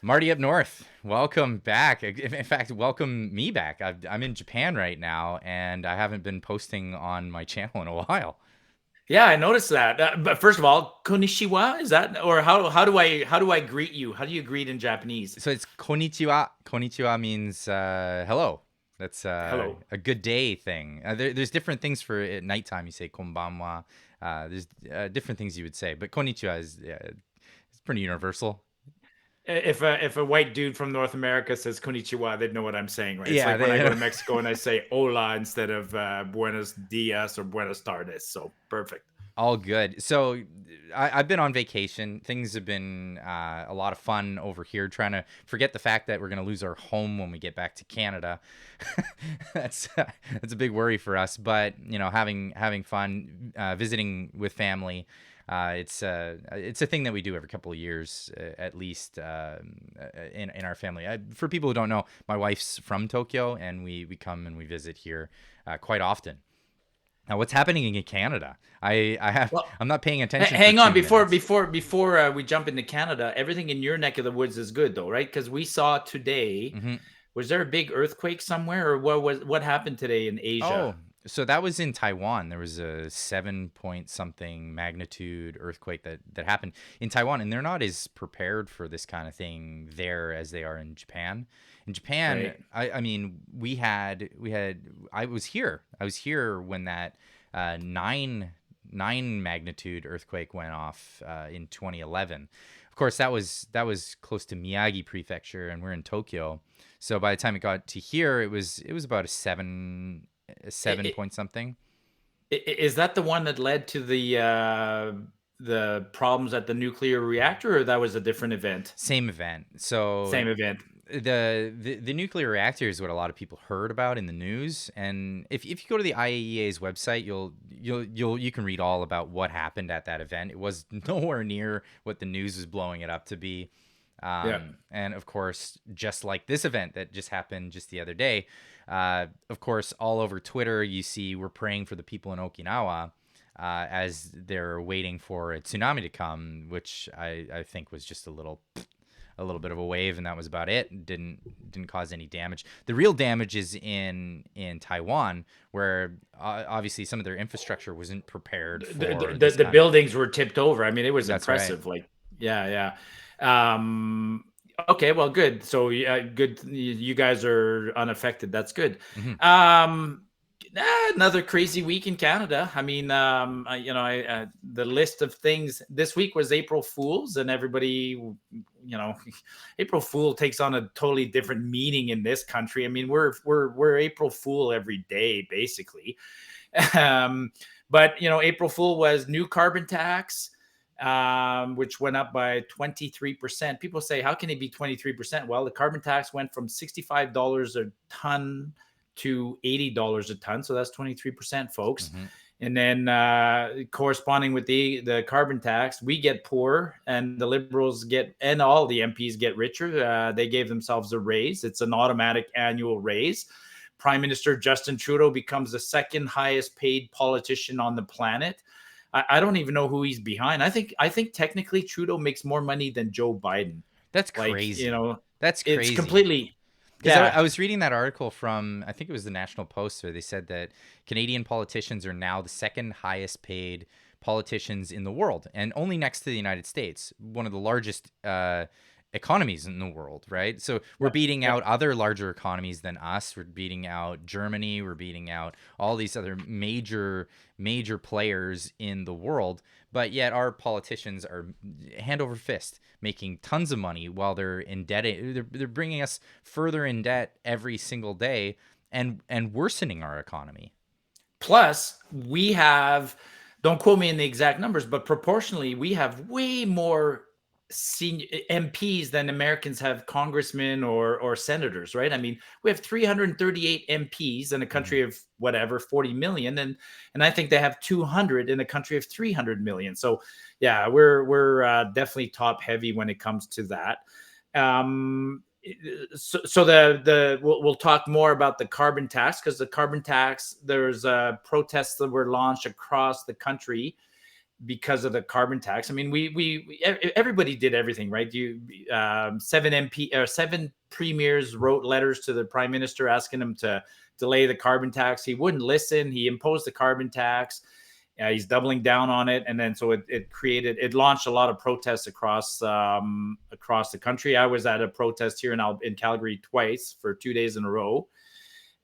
Marty up north, welcome back. In fact, welcome me back. I'm in Japan right now, and I haven't been posting on my channel in a while. Yeah, I noticed that. But first of all, konnichiwa, is that, or how do I greet you? How do you greet in Japanese? So it's konnichiwa. Konnichiwa means hello. That's Hello. a good day thing. There's different things for at nighttime. You say konbanwa. There's different things you would say, but konnichiwa is it's pretty universal. If a white dude from North America says konnichiwa, they'd know what I'm saying, right? It's Yeah, like when I go they to Mexico and I say hola instead of buenos dias or buenos tardes. So perfect. all good. So I've been on vacation. Things have been a lot of fun over here. Trying to forget the fact that we're going to lose our home when we get back to Canada. That's a big worry for us. But having fun, visiting with family. It's a thing that we do every couple of years, at least in our family. For people who don't know, my wife's from Tokyo, and we come and we visit here quite often. Now, what's happening in Canada? Well, I'm not paying attention for hang on two before minutes. before before we jump into Canada. Everything in your neck of the woods is good though, right? Because we saw today. Hmm. Was there a big earthquake somewhere, or what happened today in Asia? Oh, so that was in Taiwan. There was a 7 point something magnitude earthquake that happened in Taiwan, and they're not as prepared for this kind of thing there as they are in Japan. In Japan, Right. I mean, we had I was here. I was here when that nine magnitude earthquake went off in 2011. Of course, that was close to Miyagi Prefecture, and we're in Tokyo. So by the time it got to here, it was about a seven I- point something. Is that the one that led to the problems at the nuclear reactor, or that was a different event? Same event. So Same event. the nuclear reactor is what a lot of people heard about in the news, and if you go to the IAEA's website, you can read all about what happened at that event. It was nowhere near what the news was blowing it up to be. Yeah. And of course, just like this event that just happened just the other day, of course, all over Twitter, you see we're praying for the people in Okinawa as they're waiting for a tsunami to come, which I think was just a little bit of a wave, and that was about it. Didn't cause any damage. The real damage is in Taiwan, where obviously some of their infrastructure wasn't prepared The, for the this the kind of. buildings were tipped over. I mean, it was That's right. impressive. Like, yeah, yeah. Okay, well, good. So, yeah, good. You guys are unaffected. That's good. Hmm. Um, Another crazy week in Canada. I mean, the list of things this week was April Fools, and everybody, April Fool takes on a totally different meaning in this country. I mean, we're April Fool every day, basically. Um, but April Fool was new carbon tax, which went up by 23%. People say, how can it be 23%? Well, the carbon tax went from $65 a ton to $80 a ton. So that's 23%, folks. Hmm. And then corresponding with the carbon tax, we get poor, and the liberals get, and all the MPs get richer. They gave themselves a raise. It's an automatic annual raise. Prime Minister Justin Trudeau becomes the second highest paid politician on the planet. I don't even know who he's behind. I think technically Trudeau makes more money than Joe Biden. That's Like, crazy. That's it's crazy. completely, Because I, yeah. I was reading that article from, I think it was the National Post, where they said that Canadian politicians are now the second highest paid politicians in the world, and only next to the United States, one of the largest economies in the world, right? So we're Yep, beating yep. out other larger economies than us. We're beating out Germany. We're beating out all these other major players in the world. But yet our politicians are hand over fist making tons of money while they're indebted. They're bringing us further in debt every single day, and worsening our economy. Plus, we have, don't quote me in the exact numbers, but proportionally, we have way more senior MPs than Americans have congressmen or senators, right? I mean, we have 338 MPs in a Mm-hmm. country of whatever 40 million, and I think they have 200 in a country of 300 million. So, yeah, we're definitely top heavy when it comes to that. Um, so we'll talk more about the carbon tax, because the carbon tax, there's protests that were launched across the country because of the carbon tax. I mean, everybody did everything, right? Seven MP or seven premiers wrote letters to the prime minister asking him to delay the carbon tax. He wouldn't listen. He imposed the carbon tax. He's doubling down on it, and then so it launched a lot of protests across the country. I was at a protest here in Calgary twice for 2 days in a row.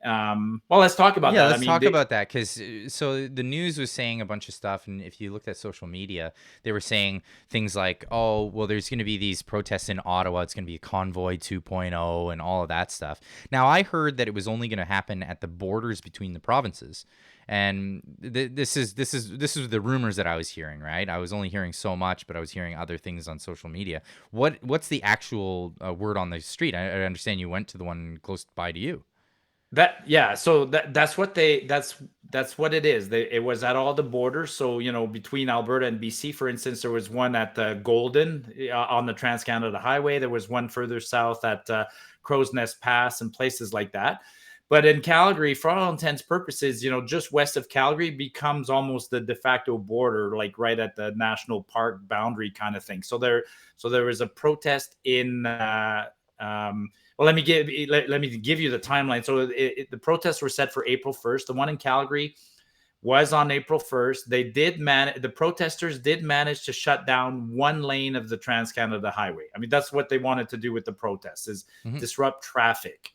Well, let's talk about Yeah, that. I let's mean, talk about that because so the news was saying a bunch of stuff, and if you looked at social media, they were saying things like, "Oh, well, there's going to be these protests in Ottawa. It's going to be a convoy 2.0 and all of that stuff." Now, I heard that it was only going to happen at the borders between the provinces, and this is the rumors that I was hearing. Right, I was only hearing so much, but I was hearing other things on social media. What's the actual word on the street? I understand you went to the one close by to you. So that's what it is. It was at all the borders. So between Alberta and BC, for instance, there was one at Golden on the Trans Canada Highway. There was one further south at Crow's Nest Pass and places like that. But in Calgary, for all intents purposes, just west of Calgary becomes almost the de facto border, like right at the national park boundary kind of thing. So there was a protest in. Well, let me give you the timeline. So the protests were set for April 1st. The one in Calgary was on April 1st. The protesters did manage to shut down one lane of the Trans Canada Highway. I mean, that's what they wanted to do with the protests, is disrupt traffic.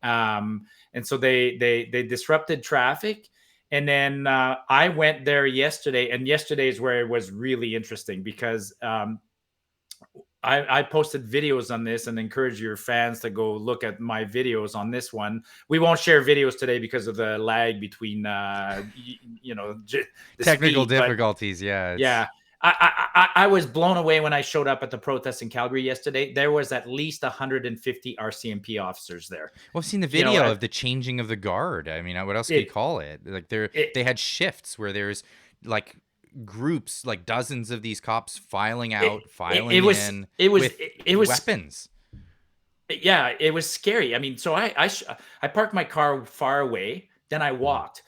And so they disrupted traffic. And then I went there yesterday, and yesterday is where it was really interesting because I posted videos on this and encourage your fans to go look at my videos on this one. We won't share videos today because of the lag between, the Technical speed, difficulties, yeah. yeah, I was blown away when I showed up at the protest in Calgary yesterday. There was at least 150 RCMP officers there. Well, I've seen the You know, video of the changing of the guard. I mean, what else could you it, call it? Like it, they had shifts where there's like groups, like dozens of these cops filing it, out, it filing was, in it was, with it was weapons. Yeah, it was scary. I mean, so I parked my car far away, then I Mhm. walked.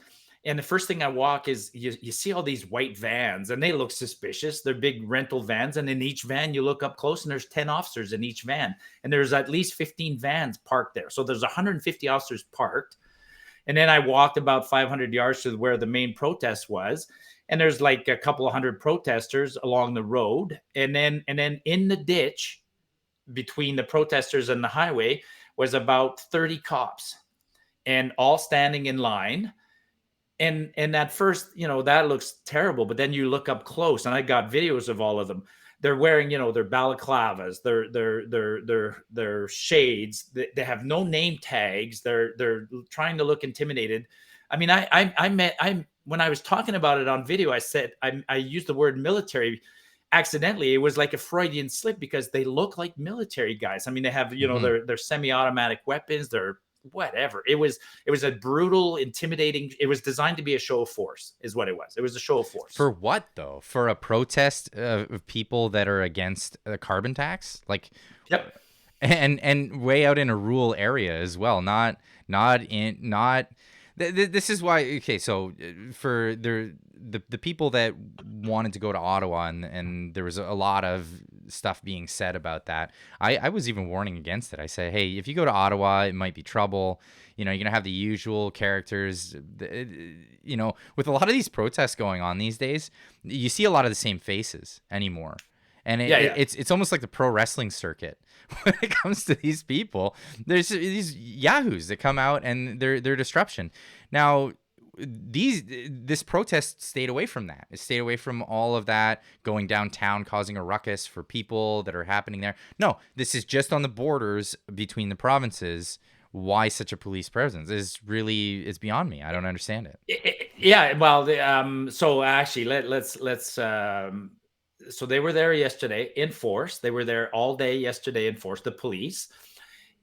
And the first thing I walk is you see all these white vans and they look suspicious. They're big rental vans. And in each van, you look up close and there's 10 officers in each van. And there's at least 15 vans parked there. So there's 150 officers parked. And then I walked about 500 yards to where the main protest was. And there's like a couple of hundred protesters along the road. And then in the ditch, between the protesters and the highway, was about 30 cops, and all standing in line. And at first, that looks terrible, but then you look up close, and I got videos of all of them. They're wearing, their balaclavas, their shades. They have no name tags. They're trying to look intimidated. I mean, when I was talking about it on video, I said I used the word military accidentally. It was like a Freudian slip because they look like military guys. I mean, they have, Mhm. their semi-automatic weapons, their whatever. It was a brutal, intimidating. It was designed to be a show of force, is what it was. It was a show of force. For what though? For a protest of people that are against the carbon tax? Like Yep. and way out in a rural area as well, not in not this is why. Okay, so for the people that wanted to go to Ottawa, and there was a lot of stuff being said about that. I was even warning against it. I said, hey, if you go to Ottawa, it might be trouble. You're gonna have the usual characters. With a lot of these protests going on these days, you see a lot of the same faces anymore. And Yeah, yeah. it's almost like the pro wrestling circuit when it comes to these people. There's these yahoos that come out and they're disruption. Now, this protest stayed away from that. It stayed away from all of that going downtown, causing a ruckus for people that are happening there. No, this is just on the borders between the provinces. Why such a police presence it's beyond me. I don't understand it. Yeah, well, so actually, let's so they were there yesterday in force. They were there all day yesterday in force, the police.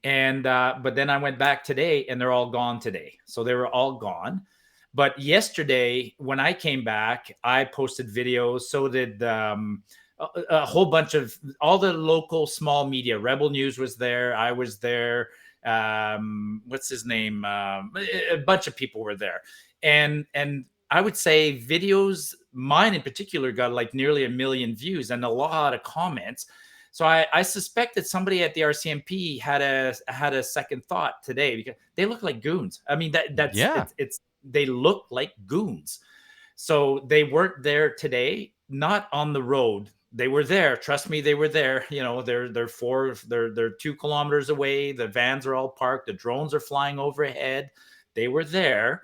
And but then I went back today and they're all gone today. So they were all gone. But yesterday when I came back, I posted videos. So did a whole bunch of all the local small media. Rebel News was there. I was there. What's his name? A bunch of people were there. And I would say videos mine in particular got like nearly 1 million views and a lot of comments. So I suspect that somebody at the RCMP had a second thought today, because they look like goons. I mean, that's Yeah. it's they look like goons. So they weren't there today, not on the road. They were there. Trust me, they were there. You know, they're 2 kilometers away. The vans are all parked. The drones are flying overhead. They were there,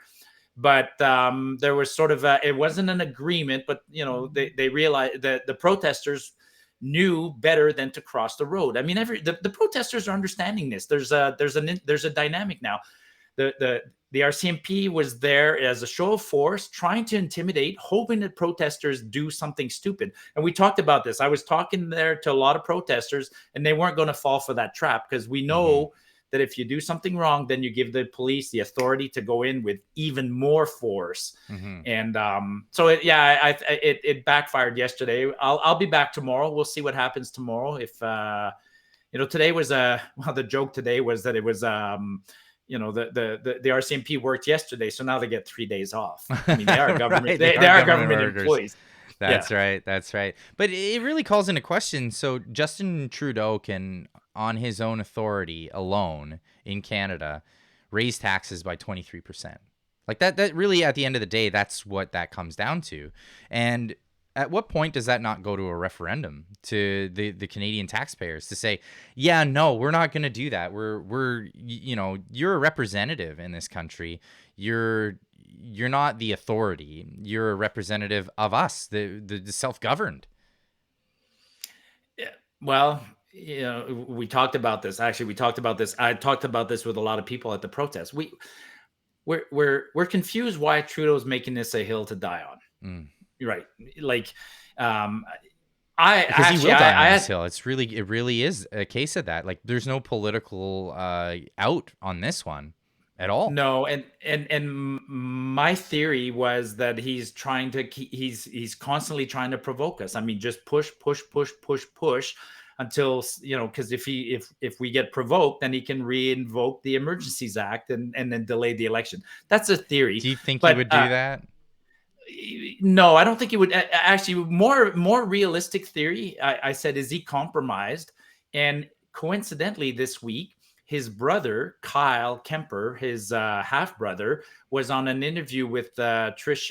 but there was sort of it wasn't an agreement, but they realized that the protesters knew better than to cross the road. I mean, the protesters are understanding this. There's a dynamic now. The RCMP was there as a show of force, trying to intimidate, hoping that protesters do something stupid. And we talked about this. I was talking there to a lot of protesters, and they weren't going to fall for that trap, because we know that if you do something wrong, then you give the police the authority to go in with even more force. And so it backfired yesterday. I'll be back tomorrow. We'll see what happens tomorrow. If today was the joke today was that it was the RCMP worked yesterday, so now they get 3 days off. I mean, they are government. Right, they are government employees. That's right. That's right. But it really calls into question. So Justin Trudeau can, on his own authority alone in Canada, raise taxes by 23%. Like that really, at the end of the day, that's what that comes down to. And at what point does that not go to a referendum to the Canadian taxpayers to say, yeah, no, we're not going to do that. You're a representative in this country. You're not the authority. You're a representative of us, the self-governed. Yeah. Well, we talked about this. Actually, we talked about this. I talked about this with a lot of people at the protest. We're confused why Trudeau's making this a hill to die on. Right. Like, because he will die on this hill. It really is a case of that. Like, there's no political out on this one at all. No, and my theory was that he's constantly trying to provoke us. I mean, just push until because if we get provoked, then he can re-invoke the Emergencies Act and then delay the election. That's a theory. Do you think he would do that? No, I don't think he would. Actually, more realistic theory, I said, is he compromised? And coincidentally, this week, his brother, Kyle Kemper, his half brother, was on an interview with Trish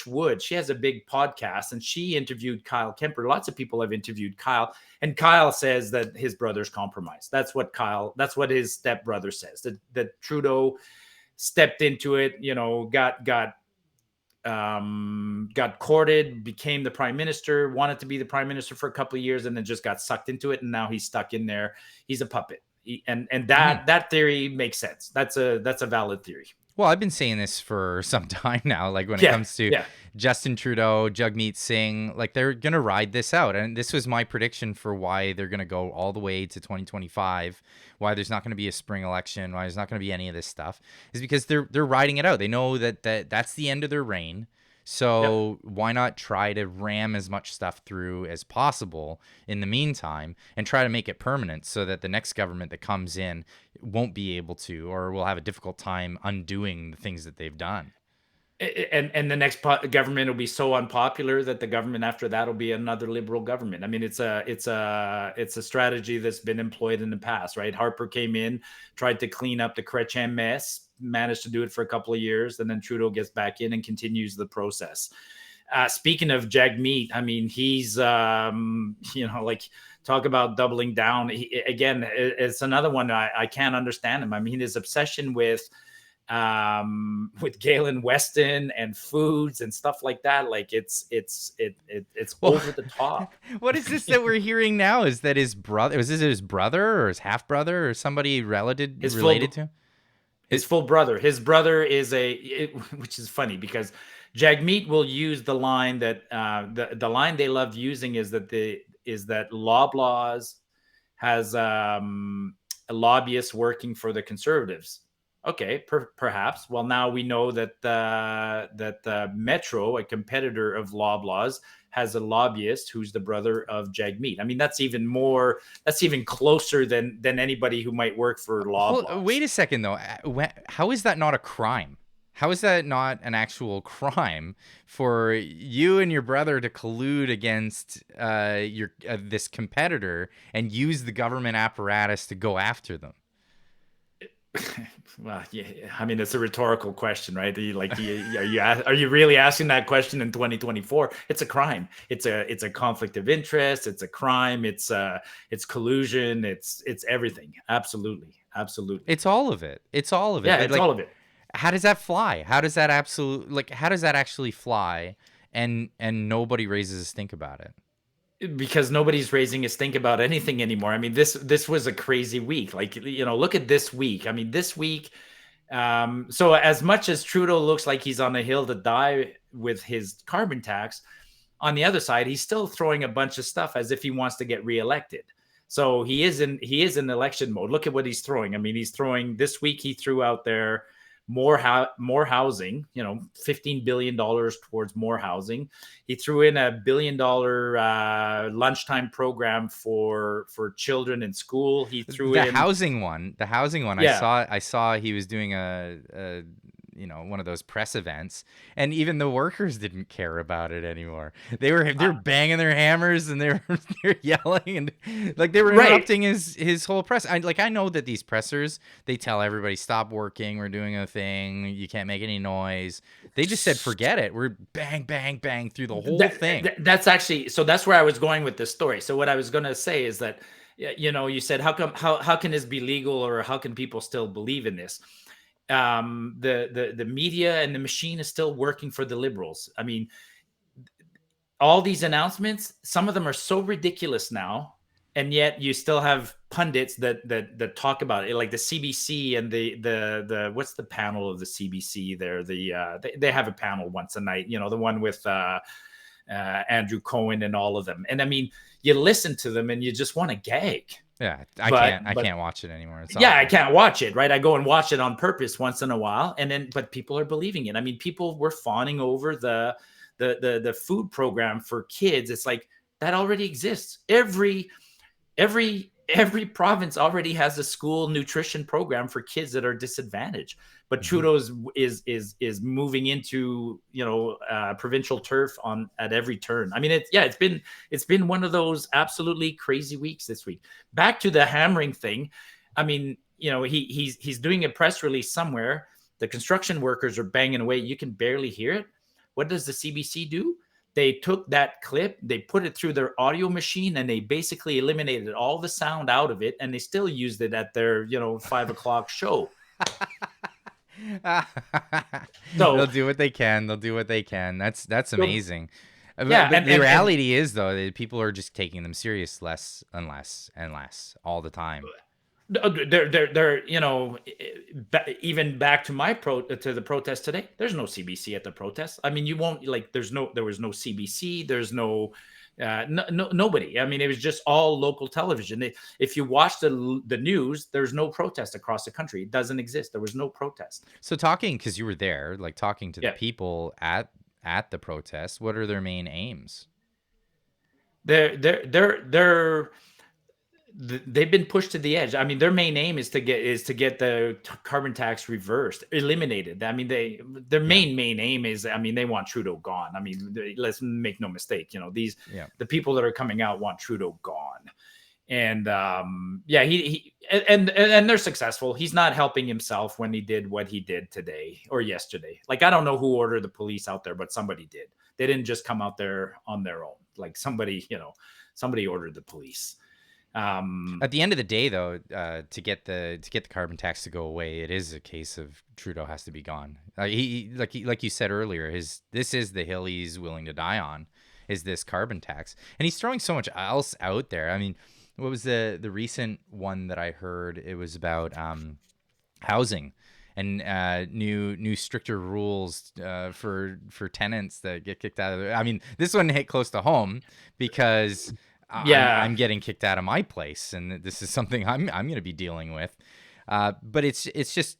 Wood. She has a big podcast, and she interviewed Kyle Kemper. Lots of people have interviewed Kyle, and Kyle says that his brother's compromised. That's what his stepbrother says. That Trudeau stepped into it, got courted, became the prime minister, wanted to be the prime minister for a couple of years, and then just got sucked into it, and now he's stuck in there. He's a puppet, and that theory makes sense. That's a valid theory. Well, I've been saying this for some time now. Like, when it comes to Justin Trudeau, Jagmeet Singh, like, they're gonna ride this out, and this was my prediction for why they're gonna go all the way to 2025. Why there's not going to be a spring election? Why there's not going to be any of this stuff? Is because they're riding it out. They know that's the end of their reign. So why not try to ram as much stuff through as possible in the meantime, and try to make it permanent, so that the next government that comes in won't be able to, or will have a difficult time undoing the things that they've done. And the next government will be so unpopular that the government after that will be another Liberal government. I mean, it's a strategy that's been employed in the past, right? Harper came in, tried to clean up the Chrétien mess, managed to do it for a couple of years, and then Trudeau gets back in and continues the process. Speaking of Jagmeet, I mean, he's like, talk about doubling down. It's another one I can't understand him. I mean, his obsession with Galen Weston and foods and stuff like that, like it's over the top. What is this that we're hearing now? Is that his brother? Was this his brother or his half brother or somebody related to him? His full brother. His brother is which is funny, because Jagmeet will use the line that the line they love using is that Loblaws has a lobbyist working for the Conservatives. Okay, perhaps. Well, now we know that Metro, a competitor of Loblaws, has a lobbyist who's the brother of Jagmeet. I mean, that's even closer than anybody who might work for Loblaws. Well, wait a second though. How is that not a crime? How is that not an actual crime for you and your brother to collude against your this competitor and use the government apparatus to go after them? Well, yeah, I mean, it's a rhetorical question, right? Are you really asking that question in 2024? It's a crime. It's a conflict of interest. It's a crime. It's collusion. It's everything. Absolutely, absolutely. It's all of it. It's all of it. Yeah, But it's like, all of it. how does that fly? How does that how does that actually fly? And nobody raises a stink about it. Because nobody's raising a stink about anything anymore. I mean, this was a crazy week. Like, look at this week. I mean, this week. So as much as Trudeau looks like he's on a hill to die with his carbon tax, on the other side, he's still throwing a bunch of stuff as if he wants to get reelected. So he is in election mode. Look at what he's throwing. I mean, he's throwing this week. He threw out there more housing. $15 billion towards more housing. He threw in $1 billion lunchtime program for children in school. He threw The in housing one, the housing one, yeah. I saw he was doing a one of those press events, and even the workers didn't care about it anymore. They're banging their hammers and they're yelling and like they were Right. interrupting his whole press. I know that these pressers, they tell everybody stop working, we're doing a thing, you can't make any noise. They just said forget it. We're bang bang bang through the whole thing. That's actually, so that's where I was going with this story. So what I was going to say is that, you said how can this be legal, or how can people still believe in this? The media and the machine is still working for the Liberals. I mean, all these announcements, some of them are so ridiculous now, and yet you still have pundits that talk about it, like the CBC and the what's the panel of the CBC there? They have a panel once a night, the one with Andrew Cohen and all of them. And I mean, you listen to them and you just want to gag. Yeah, I But can't watch it anymore. It's yeah, I awful. can't watch it, right? I go and watch it on purpose once in a while, and then but people are believing it. I mean, people were fawning over the food program for kids. It's like that already exists. Every province already has a school nutrition program for kids that are disadvantaged. But Mhm. Trudeau's is moving into provincial turf at every turn. I mean, it's been one of those absolutely crazy weeks this week. Back to the hammering thing. I mean, he's doing a press release somewhere. The construction workers are banging away. You can barely hear it. What does the CBC do? They took that clip, they put it through their audio machine, and they basically eliminated all the sound out of it, and they still used it at their 5 o'clock show. They'll So do what they can. They'll do what they can. That's so amazing. yeah, But and the and reality is, though, that people are just taking them serious less and less and less all the time. they're even back to the protest today. There's no CBC at the protest. I mean, you won't like. There was no CBC. There's nobody. I mean, it was just all local television. If you watch the news, there's no protest across the country. It doesn't exist. There was no protest. So talking, because you were there, like talking to the Yeah, people at the protest, what are their main aims? they're they've been pushed to the edge. I mean, their main aim is to get the carbon tax reversed, eliminated. I mean, their Yeah, main aim is, I mean, they want Trudeau gone. I mean, let's make no mistake. yeah. The people that are coming out want Trudeau gone, and yeah, and they're successful. He's not helping himself when he did what he did today or yesterday. Like, I don't know who ordered the police out there, but somebody did. They didn't just come out there on their own. Like, somebody ordered the police. At the end of the day, though, to get the carbon tax to go away, it is a case of Trudeau has to be gone. Like you said earlier, this is the hill he's willing to die on, is this carbon tax, and he's throwing so much else out there. I mean, what was the recent one that I heard? It was about housing and new stricter rules for tenants that get kicked out of I mean, this one hit close to home because Yeah. I'm getting kicked out of my place, and this is something I'm going to be dealing with. But it's just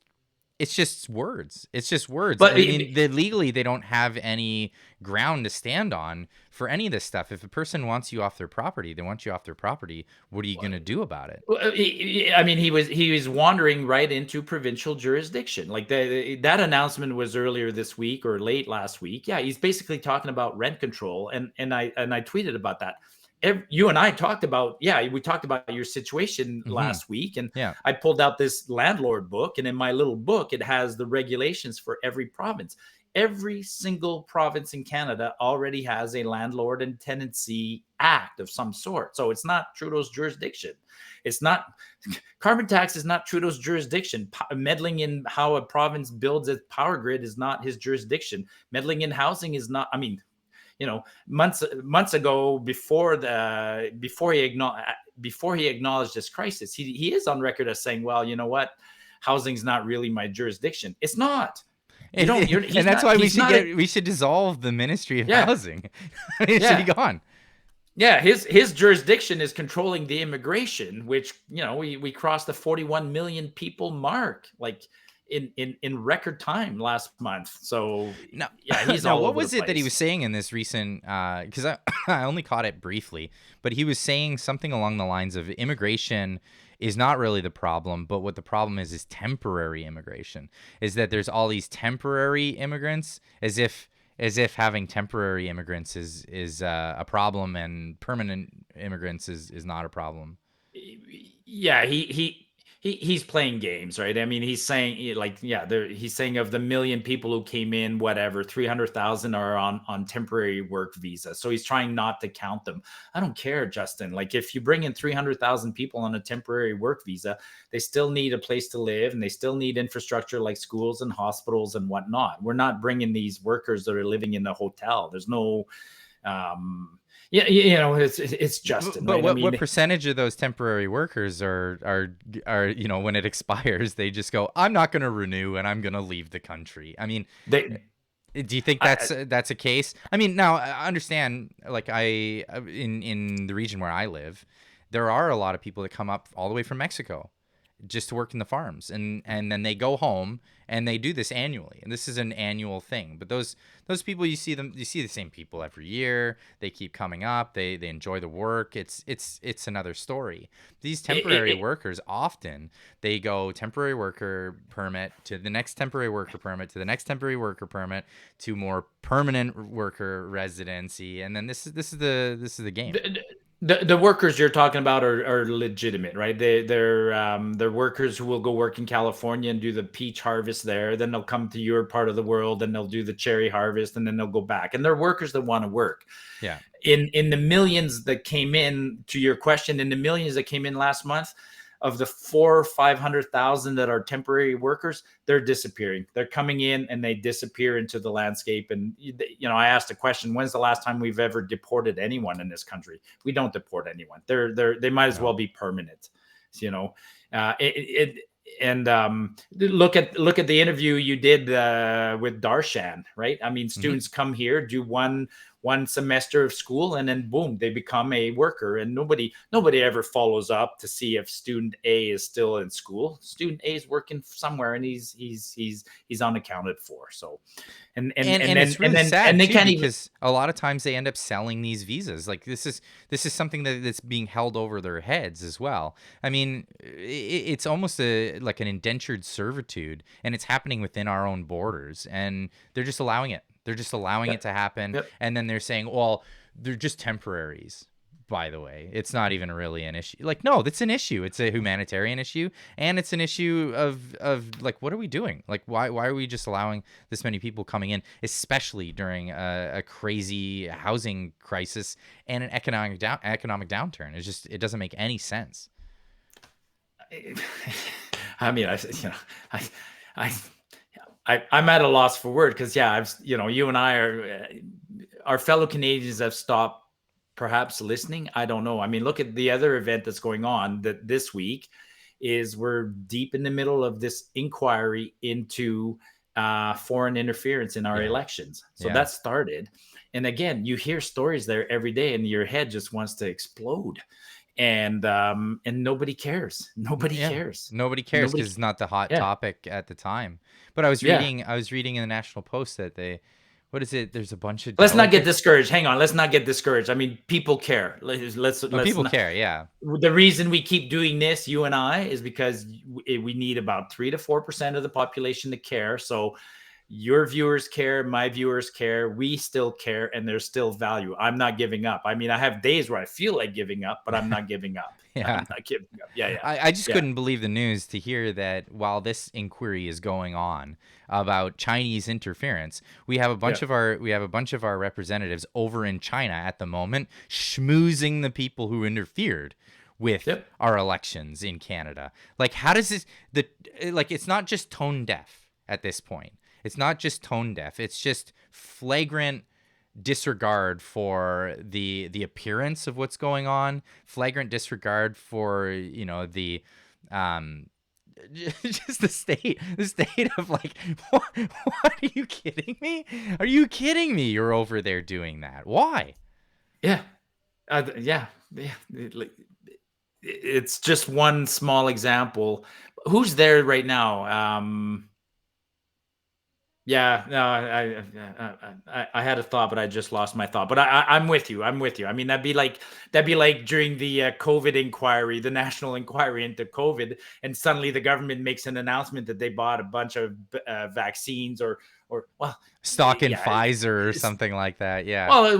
it's just words. It's just words. But I mean, legally they don't have any ground to stand on for any of this stuff. If a person wants you off their property, they want you off their property. What are you going to do about it? I mean, he was wandering right into provincial jurisdiction. Like that announcement was earlier this week or late last week. Yeah, he's basically talking about rent control, and I tweeted about that. You and I talked about, we talked about your situation Mm-hmm. last week, and Yeah. I pulled out this landlord book, and in my little book it has the regulations for every province. Every single province in Canada already has a landlord and tenancy act of some sort. So it's not Trudeau's jurisdiction. It's not, carbon tax is not Trudeau's jurisdiction. Meddling in how a province builds its power grid is not his jurisdiction. Meddling in housing is not, I mean, months ago, before he acknowledged this crisis, he is on record as saying, well, you know what, housing's not really my jurisdiction. It's not. You don't. And that's why we should dissolve the Ministry of Housing. It should be gone. Yeah, his jurisdiction is controlling the immigration, which, we crossed the 41 million people mark, like in record time last month. So he's all what over was the it that he place. was saying in this recent? Because I only caught it briefly, but he was saying something along the lines of immigration is not really the problem, but what the problem is temporary immigration. Is that there's all these temporary immigrants, as if having temporary immigrants is a problem and permanent immigrants is not a problem. Yeah, he's playing games, right? I mean, he's saying, he's saying of the million people who came in, whatever, 300,000 are on temporary work visa. So he's trying not to count them. I don't care, Justin. Like, if you bring in 300,000 people on a temporary work visa, they still need a place to live, and they still need infrastructure like schools and hospitals and whatnot. We're not bringing these workers that are living in a hotel. There's no, it's Justin. But right? what percentage of those temporary workers are when it expires, they just go, I'm not going to renew and I'm going to leave the country. I mean, do you think that's a case? I mean, now I understand, like, in the region where I live, there are a lot of people that come up all the way from Mexico just to work in the farms, and then they go home and they do this annually, and this is an annual thing. But those people, you see the same people every year. They keep coming up. They enjoy the work. It's another story. These temporary workers, often they go temporary worker permit to the next temporary worker permit to the next temporary worker permit to more permanent worker residency, and then this is the game. The workers you're talking about are legitimate, right? They're workers who will go work in California and do the peach harvest there. Then they'll come to your part of the world and they'll do the cherry harvest, and then they'll go back. And they're workers that want to work. Yeah. In the millions that came in, to your question, in the millions that came in last month, of the 400,000 or 500,000 that are temporary workers, they're disappearing. They're coming in and they disappear into the landscape. And, I asked a question, when's the last time we've ever deported anyone in this country? We don't deport anyone. They might as well be permanent, and look at the interview you did with Darshan, right? I mean, students come here, do one semester of school, and then boom, they become a worker, and nobody ever follows up to see if student A is still in school. Student A is working somewhere, and he's unaccounted for. So, and it's really sad and they too, can't because a lot of times they end up selling these visas. Like, this is something that's being held over their heads as well. I mean, it's almost like an indentured servitude, and it's happening within our own borders, and they're just allowing it. They're just allowing it to happen. Yep. And then they're saying, well, they're just temporaries. By the way, it's not even really an issue. Like, no, that's an issue. It's a humanitarian issue, and it's an issue of like, what are we doing? Like, why are we just allowing this many people coming in, especially during a crazy housing crisis and an economic downturn? It doesn't make any sense. I mean, I'm at a loss for word, because you and I our fellow Canadians have stopped perhaps listening. I don't know. I mean, look at the other event that's going on this week. Is we're deep in the middle of this inquiry into foreign interference in our elections. So that started, and again, you hear stories there every day, and your head just wants to explode. and nobody cares. Nobody Yeah. cares. Nobody cares Nobody. because it's not the hot Yeah, topic at the time. But I was yeah. reading in the National Post that what is it? There's a bunch of Let's not get delegates. discouraged. Hang on. Let's not get discouraged. I mean, people care. Oh, Let's people not. care. Yeah. The reason we keep doing this, you and I, is because we need about 3 to 4% of the population to care. So your viewers care, my viewers care, we still care, and there's still value. I'm not giving up. I mean, I have days where I feel like giving up, but I'm not giving up. Yeah. I'm not giving up. Yeah, yeah, I just yeah, couldn't believe the news to hear that while this inquiry is going on about Chinese interference, yeah, we have a bunch of our representatives over in China at the moment schmoozing the people who interfered with yep. our elections in Canada. Like, how does it's not just tone deaf at this point. It's not just tone deaf. It's just flagrant disregard for the appearance of what's going on, flagrant disregard for the um just the state of like what are you kidding me? Are you kidding me? You're over there doing that. Why? Yeah, yeah, yeah. It's just one small example. Who's there right now? Yeah, no, I had a thought, but I just lost my thought. But I'm with you. I'm with you. I mean, that'd be like during the COVID inquiry, the national inquiry into COVID, and suddenly the government makes an announcement that they bought a bunch of vaccines, or well, Stock in yeah, Pfizer or something like that. Yeah. well,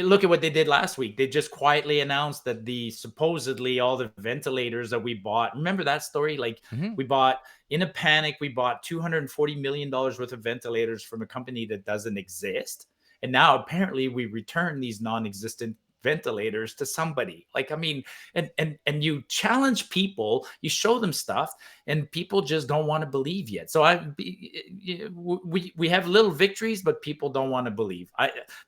look at what they did last week. They just quietly announced that the supposedly all the ventilators that we bought. Remember that story? Like Hmm. we bought in a panic, we bought $240 million worth of ventilators from a company that doesn't exist. And now apparently we return these non-existent ventilators to somebody. Like, I mean, and you challenge people, you show them stuff, and people just don't want to believe yet. So we have little victories, but people don't want to believe.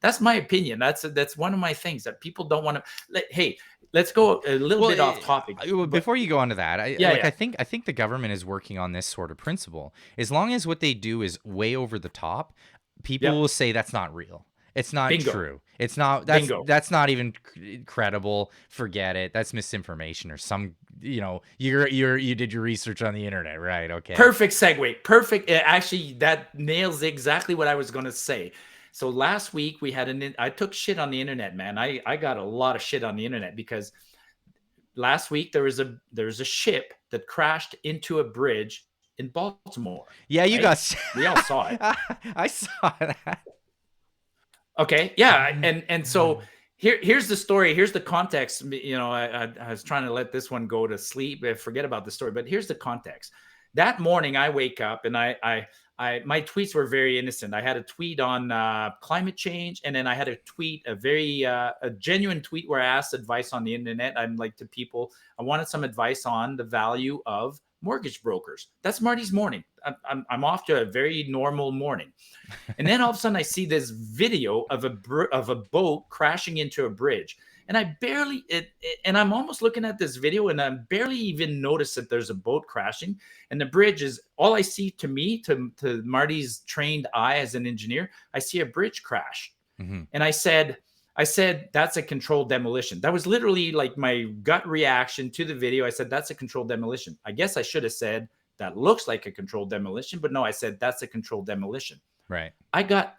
That's my opinion. That's one of my things that people don't want to. Hey, let's go a little Well, bit off topic, but before you go on to that, yeah, yeah, I think the government is working on this sort of principle. As long as what they do is way over the top, people will yep, say that's not real. It's not bingo, true. It's not bingo. that's not even credible. Forget it. That's misinformation or some, you did your research on the internet, right? Okay. Perfect segue. Perfect. Actually, that nails exactly what I was going to say. So last week we had I took shit on the internet, man. I got a lot of shit on the internet because last week there was a ship that crashed into a bridge in Baltimore, Yeah, you right? got We all saw it. I saw that. Okay, yeah, and so here's the story. Here's the context. I was trying to let this one go to sleep, forget about the story. But here's the context. That morning, I wake up and my tweets were very innocent. I had a tweet on climate change, and then I had a tweet, a genuine tweet where I asked advice on the internet. I'm like to people, I wanted some advice on the value of mortgage brokers. That's Marty's morning. I'm off to a very normal morning. And then all of a sudden, I see this video of a boat crashing into a bridge, and and I'm almost looking at this video, and I'm barely even noticed that there's a boat crashing, and the bridge is all I see. To me, to Marty's trained eye as an engineer, I see a bridge crash, Hmm. and I said that's a controlled demolition. That was literally like my gut reaction to the video. I said that's a controlled demolition. I guess I should have said that looks like a controlled demolition, but no, I said that's a controlled demolition. Right. I got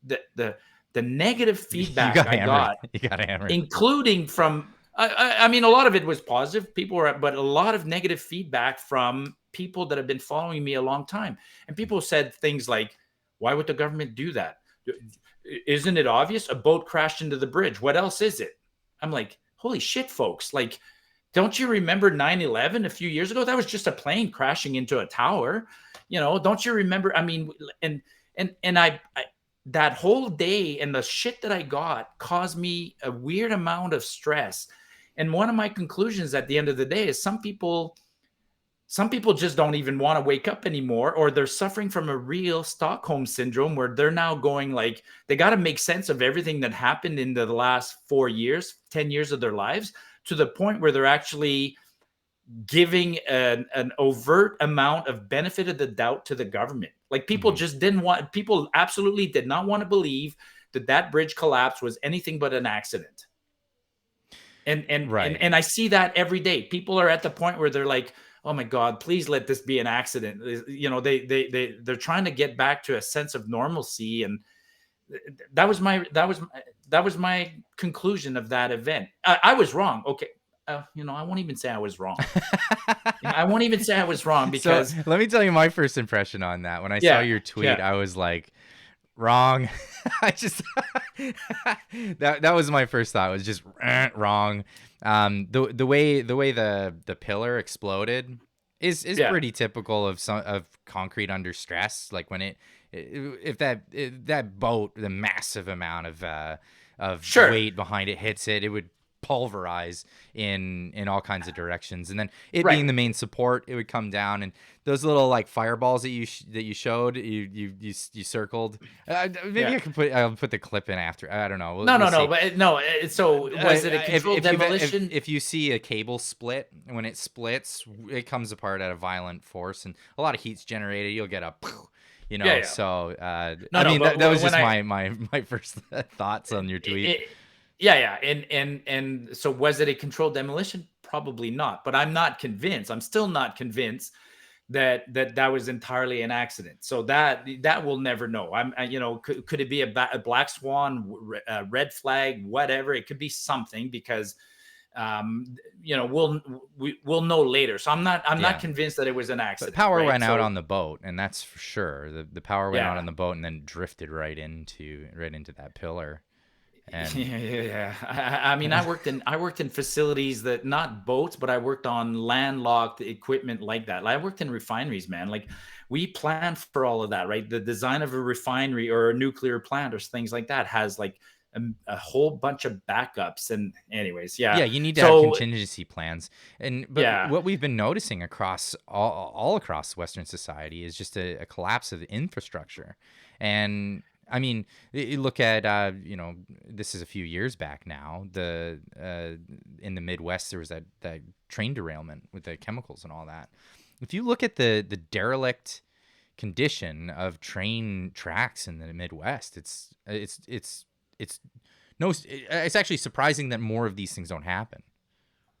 the negative You feedback got I hammered. got, You got hammered. including from I mean, a lot of it was positive. But a lot of negative feedback from people that have been following me a long time. And people said things like, "Why would the government do that? Isn't it obvious? A boat crashed into the bridge. What else is it?" I'm like, "Holy shit, folks! Like, don't you remember 9/11 a few years ago? That was just a plane crashing into a tower. Don't you remember? I mean, and I that whole day and the shit that I got caused me a weird amount of stress. And one of my conclusions at the end of the day is some people just don't even want to wake up anymore, or they're suffering from a real Stockholm syndrome where they're now going like they got to make sense of everything that happened in the last 4 years, 10 years of their lives, to the point where they're actually giving an overt amount of benefit of the doubt to the government. Like Hmm. people absolutely did not want to believe that bridge collapse was anything but an accident. Right. And I see that every day. People are at the point where they're like, oh my God, please let this be an accident. They're trying to get back to a sense of normalcy. And that was my conclusion of that event. I was wrong. Okay. I won't even say I was wrong. I won't even say I was wrong So because let me tell you my first impression on that. When I saw yeah, your tweet, yeah, I was like, wrong. I just that was my first thought. Was just wrong. The way the pillar exploded is yeah. pretty typical of some of concrete under stress. Like when if that boat, the massive amount of Sure. weight behind it hits it, it would pulverize in all kinds of directions. And then it being Right. the main support, it would come down, and those little like fireballs that you showed, you circled. Maybe Yeah. I'll put the clip in after. I don't know. We'll, No, we'll no, no. see. But no. So was it a controlled demolition? If you see a cable split, when it splits, it comes apart at a violent force, and a lot of heat's generated. You'll get a, Yeah, yeah. So No, I no. mean But that was when just I, my first thoughts on your tweet. it, yeah, yeah. And so was it a controlled demolition? Probably not. But I'm not convinced. I'm still not convinced that was entirely an accident. So that we'll never know. Could it be a black swan, a red flag, whatever? It could be something because we'll know later. So I'm not Yeah. convinced that it was an But accident, power right? went out So on the boat, and that's for sure. The power went out yeah. on the boat and then drifted right into that pillar. And Yeah, yeah, yeah. I mean, I worked in facilities that not boats, but I worked on landlocked equipment like that. Like, I worked in refineries, man. Like we planned for all of that, right? The design of a refinery or a nuclear plant or things like that has like a whole bunch of backups. And anyways, yeah. yeah, you need to have So contingency plans. But yeah, what we've been noticing across all across Western society is just a collapse of the infrastructure. And I mean, you look at this is a few years back now. The In the Midwest there was that train derailment with the chemicals and all that. If you look at the derelict condition of train tracks in the Midwest, it's no, it's actually surprising that more of these things don't happen.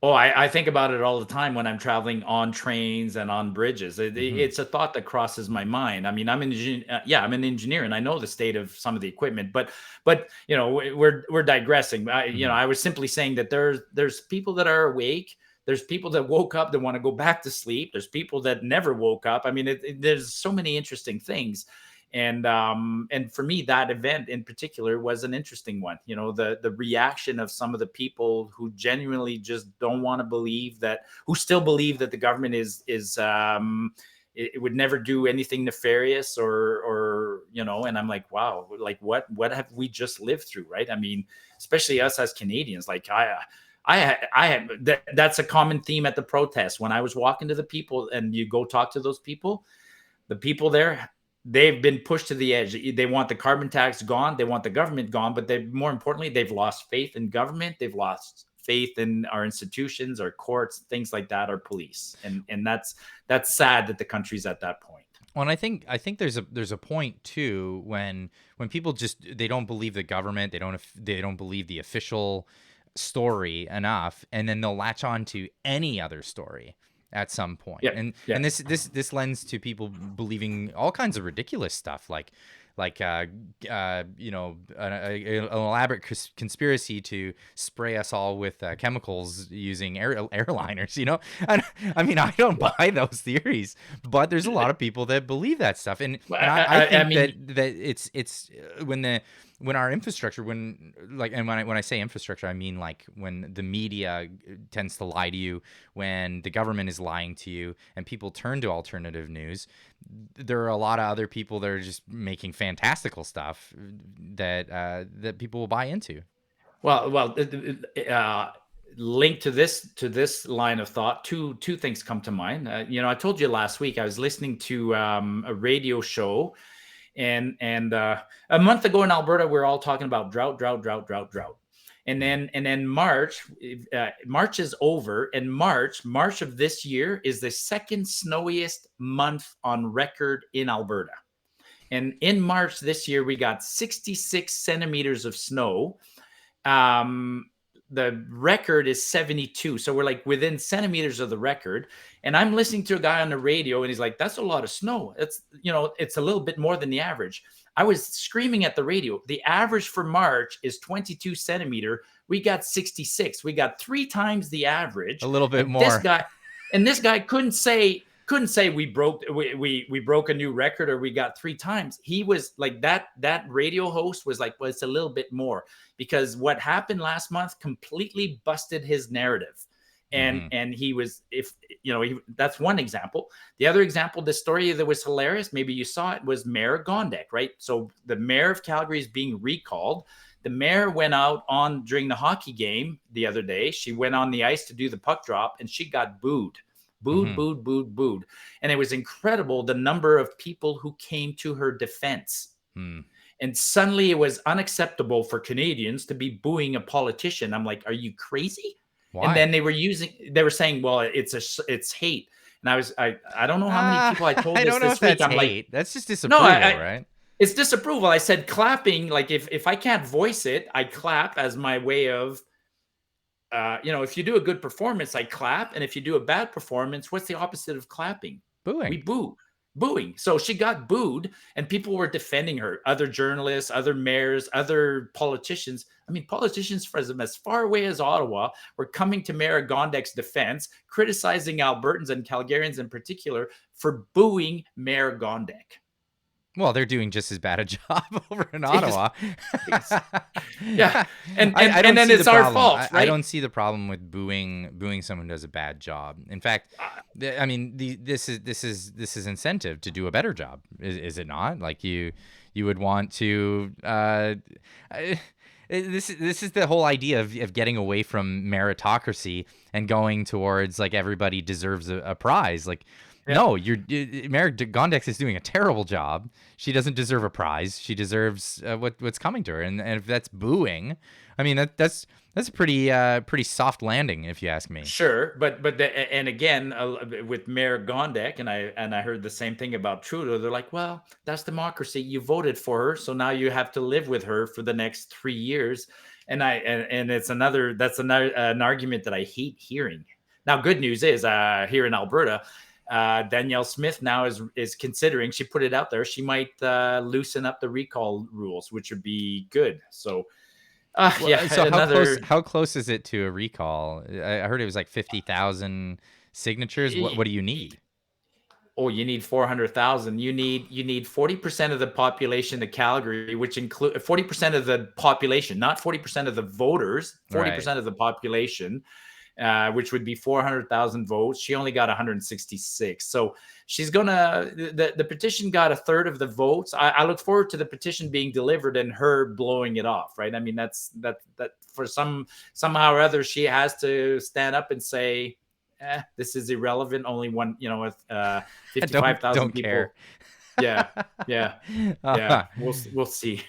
oh, I think about it all the time when I'm traveling on trains and on bridges. Hmm. It's a thought that crosses my mind. I mean, I'm an engineer, and I know the state of some of the equipment. But we're digressing. Hmm. I was simply saying that there's people that are awake. There's people that woke up that want to go back to sleep. There's people that never woke up. I mean, there's so many interesting things. And for me, that event in particular was an interesting one. The reaction of some of the people who genuinely just don't want to believe that, who still believe that the government it would never do anything nefarious or. And I'm like, wow, like what have we just lived through, right? I mean, especially us as Canadians. Like that's a common theme at the protest. When I was walking to the people, and you go talk to those people, the people there, they've been pushed to the edge. They want the carbon tax gone. They want the government gone. But more importantly, they've lost faith in government. They've lost faith in our institutions, our courts, things like that, our police. And that's sad that the country's at that point. Well, and I think there's a point too when people just they don't believe the government, they don't believe the official story enough, and then they'll latch on to any other story at some point. Yeah, yeah. And this lends to people believing all kinds of ridiculous stuff like an elaborate conspiracy to spray us all with chemicals using airliners. I mean, I don't Well, buy those theories, but there's a lot of people that believe that stuff. And I I think mean, that it's when our infrastructure, when I say infrastructure, I mean like when the media tends to lie to you, when the government is lying to you, and people turn to alternative news. There are a lot of other people that are just making fantastical stuff that people will buy into. well, linked to this line of thought, two things come to mind. I told you last week I was listening to a radio show, and a month ago in Alberta, we're all talking about drought, drought, drought, drought, drought. And then March is over, and March of this year is the second snowiest month on record in Alberta. And in March this year, we got 66 centimeters of snow. Um, the record is 72. So we're like within centimeters of the record. And I'm listening to a guy on the radio and he's like, that's a lot of snow. It's, it's a little bit more than the average. I was screaming at the radio. The average for March is 22 centimeter. We got 66. We got 3 times the average. A little bit And this more. guy, couldn't say we broke a new record or we got 3 times. He was like that radio host was like, well, it's a little bit more, because what happened last month completely busted his narrative. And he was, that's one example. The other example, the story that was hilarious, maybe you saw it, was Mayor Gondek, right? So the mayor of Calgary is being recalled. The mayor went out during the hockey game the other day. She went on the ice to do the puck drop and she got booed. Booed. And it was incredible the number of people who came to her defense. And suddenly it was unacceptable for Canadians to be booing a politician. I'm like, are you crazy? Why? And then they were saying, well, it's hate. And I don't know how many people I told I this don't know this if week. that's I'm hate. like, That's just disapproval, right? It's disapproval. I said clapping, like if I can't voice it, I clap as my way of, if you do a good performance, I clap. And if you do a bad performance, what's the opposite of clapping? Booing. We boo. Booing. So she got booed and people were defending her. Other journalists, other mayors, other politicians. I mean, politicians from as far away as Ottawa were coming to Mayor Gondek's defense, criticizing Albertans and Calgarians in particular for booing Mayor Gondek. Well, they're doing just as bad a job over in Ottawa. Yeah, and I don't then see it's the our problem. fault, right? I don't see the problem with booing someone who does a bad job. In fact, I mean, this is incentive to do a better job, is it not? Like you would want to. This is the whole idea of getting away from meritocracy and going towards like everybody deserves a prize. Like, no, Mayor Gondek is doing a terrible job. She doesn't deserve a prize. She deserves what's coming to her. And if that's booing, I mean that's a pretty soft landing, if you ask me. Sure, but and again with Mayor Gondek, and I heard the same thing about Trudeau. They're like, well, that's democracy. You voted for her, so now you have to live with her for the next 3 years. And it's an argument that I hate hearing. Now, good news is here in Alberta, Danielle Smith now is considering. She put it out there. She might loosen up the recall rules, which would be good. So. So how close is it to a recall? I heard it was like 50,000 signatures. What do you need? Oh, you need 400,000. You need 40% of the population of Calgary, which include 40% of the population, not 40% of the voters, 40% of the population, which would be 400,000 votes. She only got 166. So she's the petition got a third of the votes. I look forward to the petition being delivered and her blowing it off, right? I mean, that for somehow or other, she has to stand up and say, this is irrelevant. Only one, with 55,000 people. Care. Yeah. We'll see.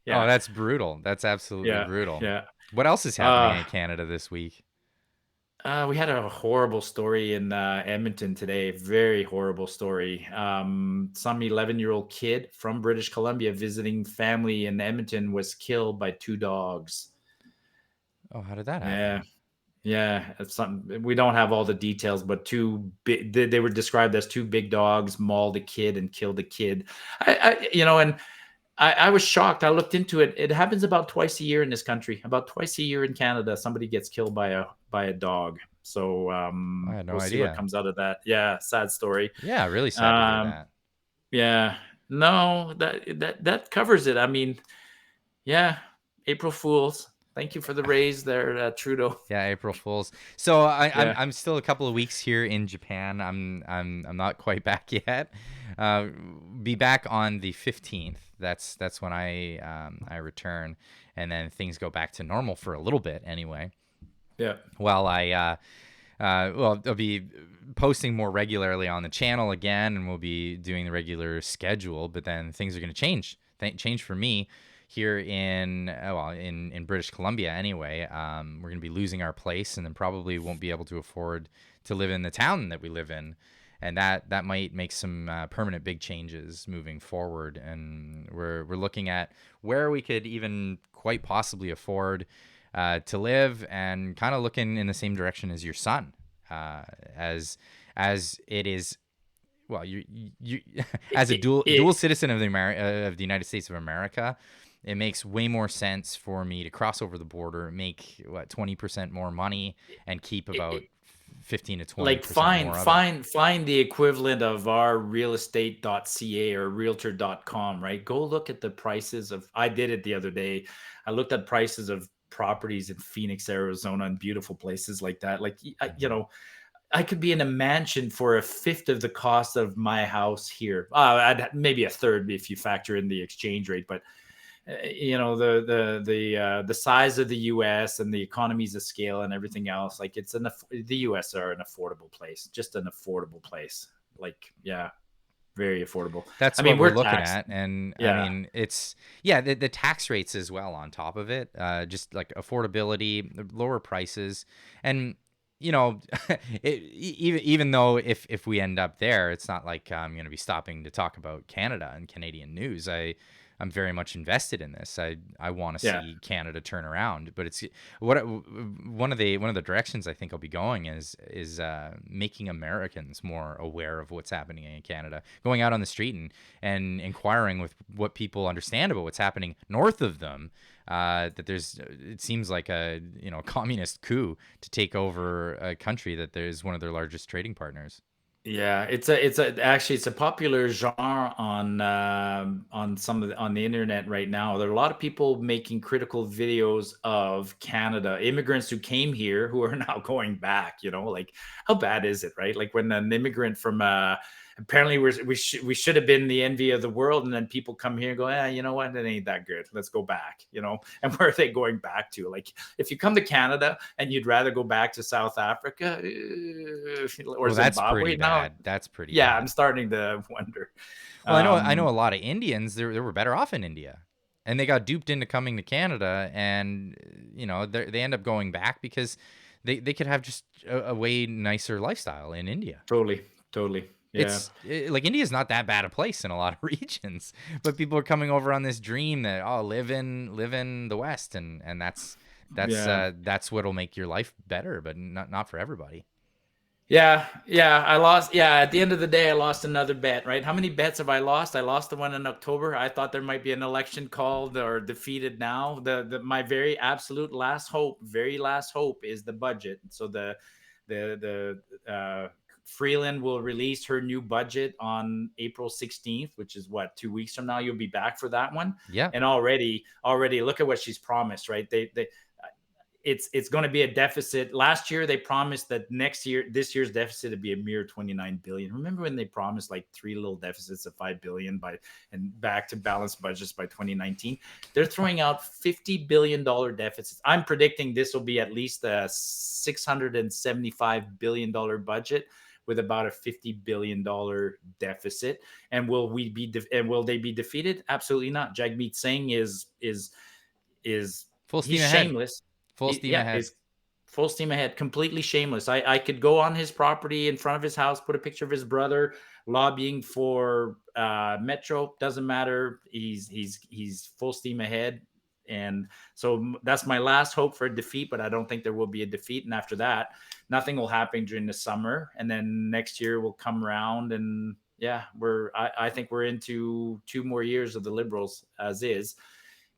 Yeah. Oh, that's brutal. That's absolutely brutal. Yeah. What else is happening in Canada this week? We had a horrible story in Edmonton today. Very horrible story. Some 11-year-old kid from British Columbia visiting family in Edmonton was killed by 2 dogs. Oh, how did that happen? Yeah. It's something, we don't have all the details, but they were described as 2 big dogs mauled a kid and killed a kid. I was shocked. I looked into it. It happens about twice a year in this country. About twice a year in Canada, somebody gets killed by a dog. So I had no we'll idea. see what comes out of that. Yeah, sad story. Yeah, really sad to hear that. Yeah, no, that covers it. I mean, yeah, April Fools. Thank you for the raise there, Trudeau. Yeah, April Fools. So I'm still a couple of weeks here in Japan. I'm not quite back yet. Be back on the 15th. That's when I return, and then things go back to normal for a little bit anyway. Yeah. Well, I'll be posting more regularly on the channel again, and we'll be doing the regular schedule. But then things are going to change. Change for me here in British Columbia anyway. We're going to be losing our place, and then probably won't be able to afford to live in the town that we live in. And that might make some permanent big changes moving forward. And we're looking at where we could even quite possibly afford to live, and kind of looking in the same direction as your son, as it is. Well, you as a dual it citizen of of the United States of America, it makes way more sense for me to cross over the border, make what 20% more money, and keep about it 15 to twenty like percent more of it. find the equivalent of our realestate.ca or realtor.com, right? Go look at the prices of, I did it the other day. I looked at prices of properties in Phoenix, Arizona, and beautiful places like that. Like, you Hmm. know, I could be in a mansion for a fifth of the cost of my house here. Maybe a third if you factor in the exchange rate, but the size of the U.S. and the economies of scale and everything else, like the U.S. are an affordable place, just an affordable place. Like, yeah, very affordable. That's I what mean, we're we're looking taxed. at, and I Yeah, mean, it's yeah, the tax rates as well on top of it, just like affordability, lower prices, and even though if we end up there, it's not like I'm going to be stopping to talk about Canada and Canadian news. I'm very much invested in this. I want to yeah, see Canada turn around, but it's one of the directions I think I'll be going is making Americans more aware of what's happening in Canada, going out on the street and inquiring with what people understand about what's happening north of them. That there's it seems like a communist coup to take over a country that there's one of their largest trading partners. yeah. It's a popular genre on on the internet right now. There are a lot of people making critical videos of Canada, immigrants who came here who are now going back. Like, how bad is it, right? Like, when an immigrant from apparently we should have been the envy of the world, and then people come here and go, you know what, it ain't that good, let's go back. And where are they going back to? Like, if you come to Canada and you'd rather go back to South Africa, or Well, that's pretty Zimbabwe now, bad. That's pretty yeah, I'm bad. starting to wonder. Well, I know a um lot of Indians. They were better off in India, and they got duped into coming to Canada, and they end up going back because they could have just a way nicer lifestyle in India. totally, yeah, Like India's not that bad a place in a lot of regions, but people are coming over on this dream that live in the West, and yeah. that's what'll make your life better, but not for everybody. Yeah, I lost. Yeah, at the end of the day, I lost another bet, right? How many bets have I lost? I lost the one in October. I thought there might be an election called or defeated now. My very absolute last hope, very last hope is the budget. So the Freeland will release her new budget on April 16th, which is what, 2 weeks from now. You'll be back for that one. Yeah, And already look at what she's promised, right? It's going to be a deficit. Last year they promised that this year's deficit would be a mere 29 billion. Remember when they promised like three little deficits of 5 billion and back to balanced budgets by 2019? They're throwing out 50 billion dollar deficits. I'm predicting this will be at least a 675 billion dollar budget with about a 50 billion dollar deficit. And will they be defeated? Absolutely not. Jagmeet Singh is full he's steam ahead. shameless. Full steam Yeah, ahead. is full steam ahead, completely shameless. I could go on his property in front of his house, put a picture of his brother lobbying for Metro. Doesn't matter. He's full steam ahead, and so that's my last hope for a defeat. But I don't think there will be a defeat. And after that, nothing will happen during the summer, and then next year will come around, and yeah, I think we're into 2 more years of the Liberals as is.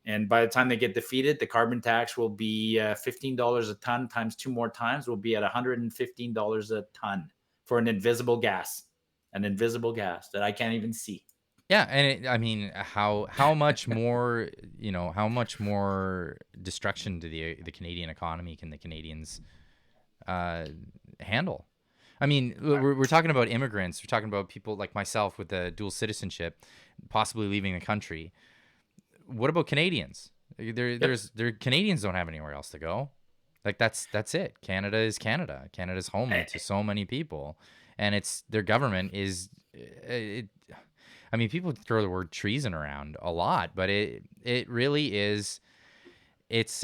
And by the time they get defeated, the carbon tax will be $15 a ton times two more times will be at $115 a ton for an invisible gas that I can't even see. Yeah, and I mean, how much more how much more destruction to the Canadian economy can the Canadians uh, handle? I mean, we're talking about immigrants. We're talking about people like myself with the dual citizenship, possibly leaving the country. What about Canadians? Yep. Canadians don't have anywhere else to go. Like that's it. Canada is Canada. Canada's home Eh, to so many people, and it's their government is. I mean, people throw the word treason around a lot, but it really is. It's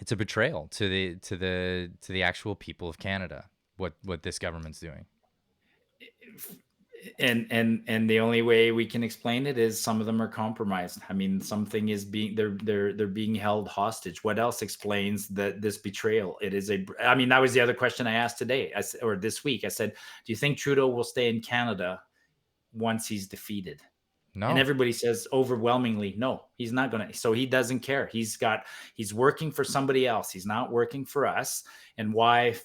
it's a betrayal to the actual people of Canada. What this government's doing. And the only way we can explain it is some of them are compromised. I mean, something is being they're being held hostage. What else explains that this betrayal? It is a. I mean, that was the other question I asked today, or this week. I said, do you think Trudeau will stay in Canada once he's defeated? And No. everybody says overwhelmingly, no, he's not going to. So he doesn't care. He's working for somebody else. He's not working for us. And why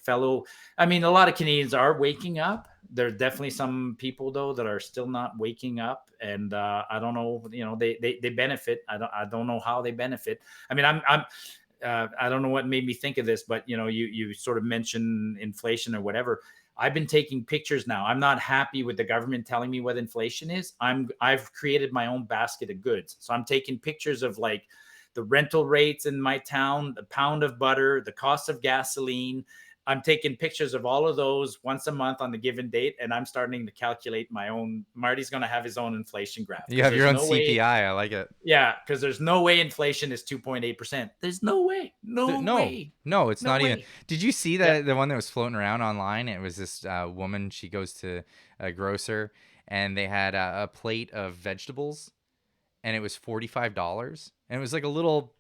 I mean, a lot of Canadians are waking up. There's definitely some people though that are still not waking up. And I don't know, they benefit. I don't know how they benefit. I mean, I don't know what made me think of this, but you sort of mentioned inflation or whatever. I've been taking pictures now. I'm not happy with the government telling me what inflation is. I've created my own basket of goods. So I'm taking pictures of like the rental rates in my town, the pound of butter, the cost of gasoline. I'm taking pictures of all of those once a month on the given date, and I'm starting to calculate my own. Marty's going to have his own inflation graph You because have your there's own no way. CPI. I like it. Yeah, because there's no way inflation is 2.8%. There's no way. No No, way. no, it's No not even. way. Did you see Yeah. the one that was floating around online? It was this woman. She goes to a grocer, and they had a plate of vegetables, and it was $45, and it was like a little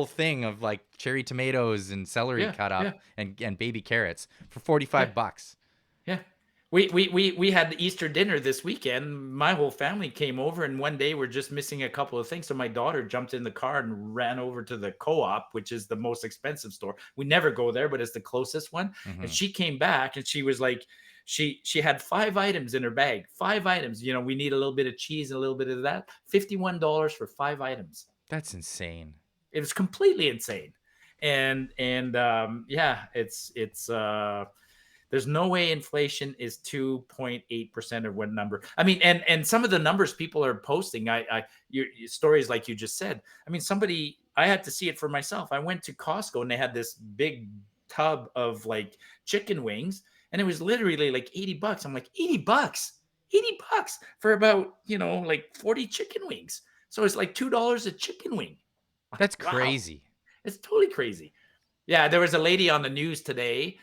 thing of like cherry tomatoes and celery Yeah. cut Yeah. up and baby carrots for Yeah. 45 bucks. Yeah. We had the Easter dinner this weekend. My whole family came over, and one day we're just missing a couple of things. So my daughter jumped in the car and ran over to the co-op, which is the most expensive store. We never go there, but it's the closest one. And Hmm. she came back and she was like, she had 5 items in her bag. 5 items. We need a little bit of cheese and a little bit of that. $51 for 5 items. That's insane. It was completely insane. And yeah, it's there's no way inflation is 2.8% of what number. I mean, and some of the numbers people are posting, your stories like you just said. I mean, I had to see it for myself. I went to Costco and they had this big tub of like chicken wings, and it was literally like $80. I'm like, $80, $80 for about like 40 chicken wings. So it's like $2 a chicken wing. Like, That's wow, crazy. it's totally crazy. Yeah, there was a lady on the news today.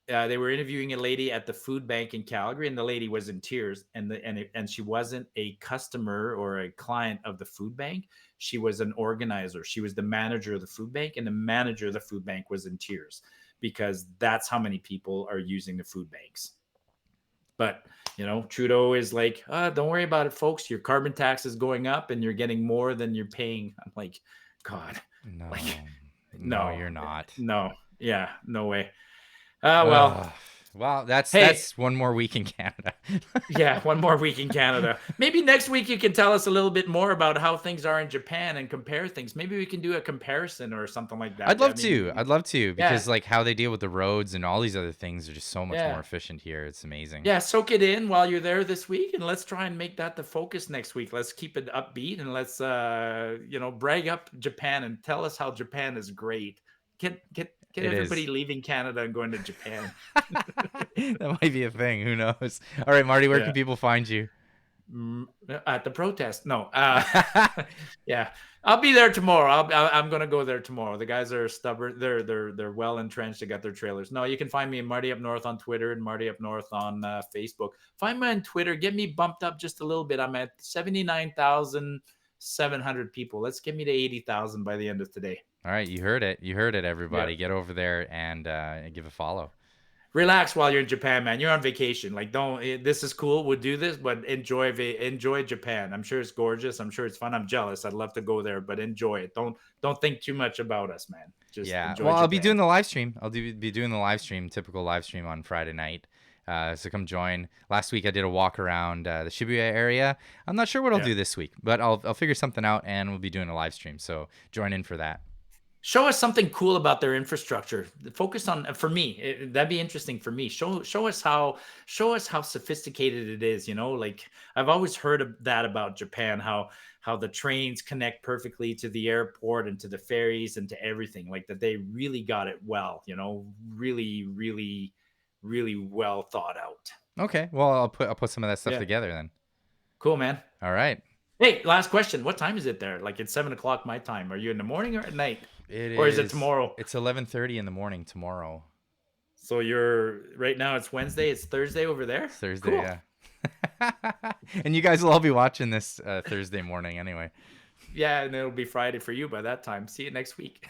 They were interviewing a lady at the food bank in Calgary, and the lady was in tears. And she wasn't a customer or a client of the food bank. She was an organizer. She was the manager of the food bank, and the manager of the food bank was in tears because that's how many people are using the food banks. But Trudeau is like, don't worry about it, folks. Your carbon tax is going up, and you're getting more than you're paying. I'm like, God, like, No, no, no, you're not. no, yeah, no way. Well, Ugh. Well, that's hey, that's one more week in Canada. yeah, one more week in Canada. Maybe next week you can tell us a little bit more about how things are in Japan and compare things. Maybe we can do a comparison or something like I'd that. I love to. mean, I'd love to yeah, because like how they deal with the roads and all these other things are just so much more yeah, efficient here. It's amazing. yeah. Soak it in while you're there this week, and let's try and make that the focus next week. Let's keep it upbeat and let's brag up Japan and tell us how Japan is great. Get It everybody is. leaving Canada and going to Japan. That might be a thing. Who knows? All right, Marty, where can Yeah. people find you? At the protest. No. Yeah. I'll be there tomorrow. I'm going to go there tomorrow. The guys are stubborn. They're well entrenched. They got their trailers. No, you can find me Marty Up North on Twitter and Marty Up North on Facebook. Find me on Twitter. Get me bumped up just a little bit. I'm at 79,700 people. Let's get me to 80,000 by the end of today. All right, you heard it. You heard it, Yeah. everybody. Get over there and give a follow. Relax while you're in Japan, man. You're on vacation. Like, don't. This is cool. We'll do this, but enjoy Japan. I'm sure it's gorgeous. I'm sure it's fun. I'm jealous. I'd love to go there, but enjoy it. Don't think too much about us, man. Just Yeah. enjoy Well, I'll be doing Japan. the live stream. Be doing the live stream, typical live stream on Friday night. So come join. Last week I did a walk around the Shibuya area. I'm not sure what I'll Yeah. do this week, but I'll figure something out and we'll be doing a live stream. So join in for that. Show us something cool about their infrastructure. Focus on for me. That'd be interesting for me. Show us how sophisticated it is. Like I've always heard of that about Japan. How the trains connect perfectly to the airport and to the ferries and to everything. Like that they really got it well. Really, really, really well thought out. Okay. Well, I'll put some of that stuff Yeah. together then. Cool, man. All right. Hey, last question. What time is it there? Like it's 7 o'clock my time. Are you in the morning or at night? It Or is it is. tomorrow? It's 11:30 in the morning tomorrow. So you're right now. It's Wednesday. It's Thursday over there. It's Thursday. Cool. Yeah. And you guys will all be watching this Thursday morning anyway. Yeah, and it'll be Friday for you by that time. See you next week.